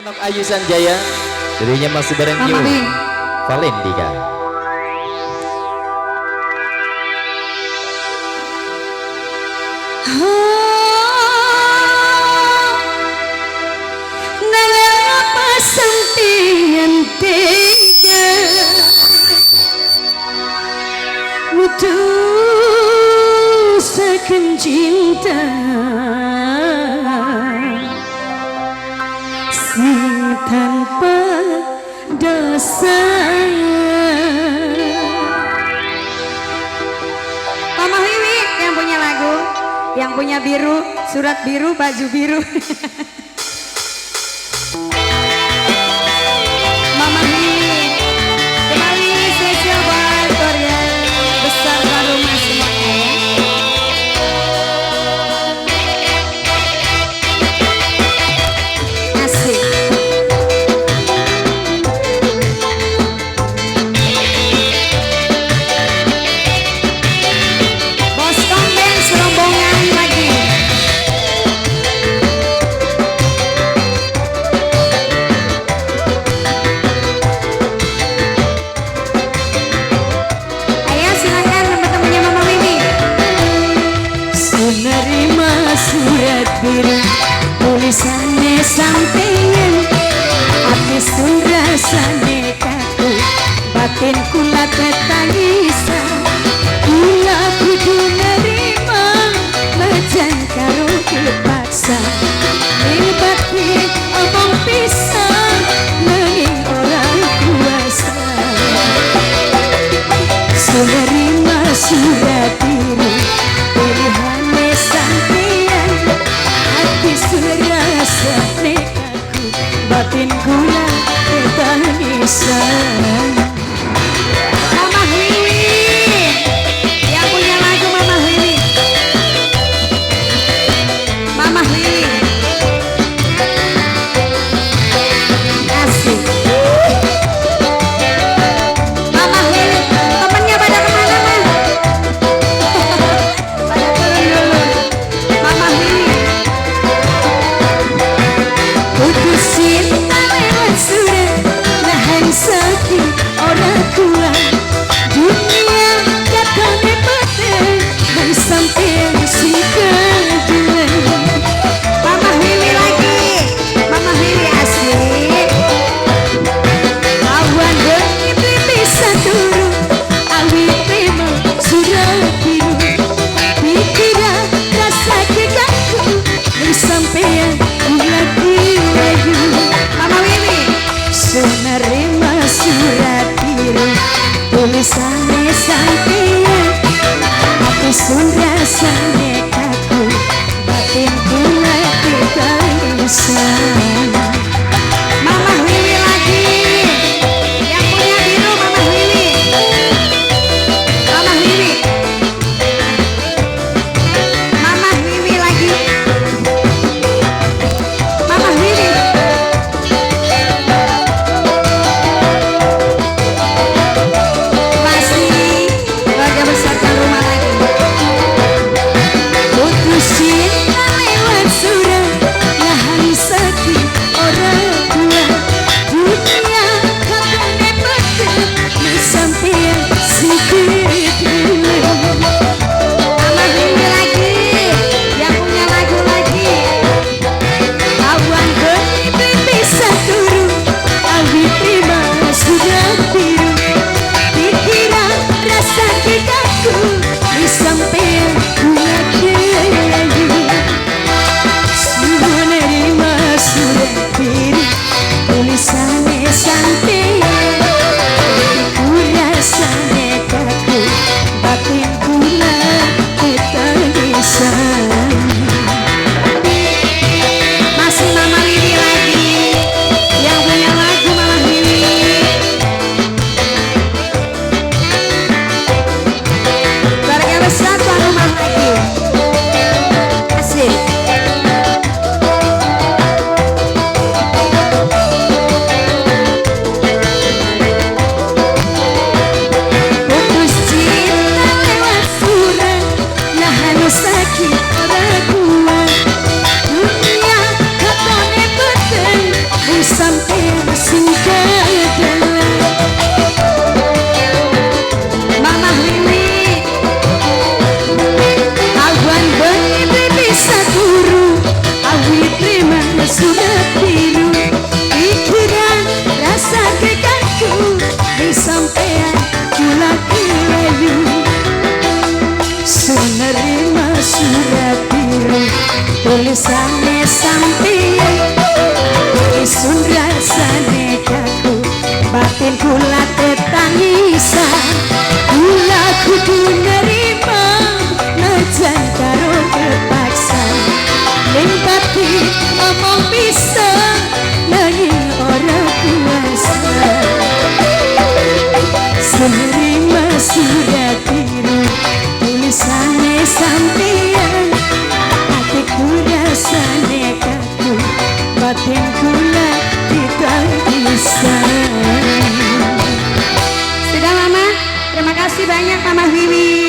Anak Ayu Sanjaya, dirinya masih bareng Yu Valendika. Nangapa sampeyan tega mutusaken cinta sing tanpa dasar. Mama Wiwi yang punya lagu, yang punya biru, surat biru, baju biru. Mama Wiwi kembali spesial buat keluarga besar Barumah semuanya ya. Asik. Bos Komben serombongan lagi. Ayo silakan teman-temannya Mama Wiwi. Menerima surat biru tulisannya sampeyan hati sun rasane kaku batin kula tetangisan kula kudu nerima majan karo kepaksa ibati omong pisan nanging orang kuasa menerima surat biru pilihannya sampeyan hati sun rasane kaku batin kula tetangisan. Mama Wiwi yang punya lagu Mama Wiwi. Mama Wiwi asik. Mama Wiwi temennya pada kemana man? Pada turun dulu. Mama Wiwi putus cinta lewat surat nahan sakit orang kuat dunia kata hebatnya dan sampai si kedua. Mama Wiwi lagi, Mama Wiwi asik. Awan demi bisa turun awi terima surat biru pikiran rasa keganggu bersampean lagi layu. Mama Wiwi menerima surat biru sampean sing kedalam. Mama Wiwi awan bengi bisa turu awi terima surat biru pikiran rasa kekangku di sampean kula kelayu sunerima surat biru tulisannya sampean isun rasane kaku batin kula tetangisan kula kudu nerima najan karo terpaksa ning batin omong bisa nanging ora kuasa menerima surat biru tulisannya sampean hatiku rasane kaku batin kula ditangisan. Sudah Mama, terima kasih banyak Mama Wiwi.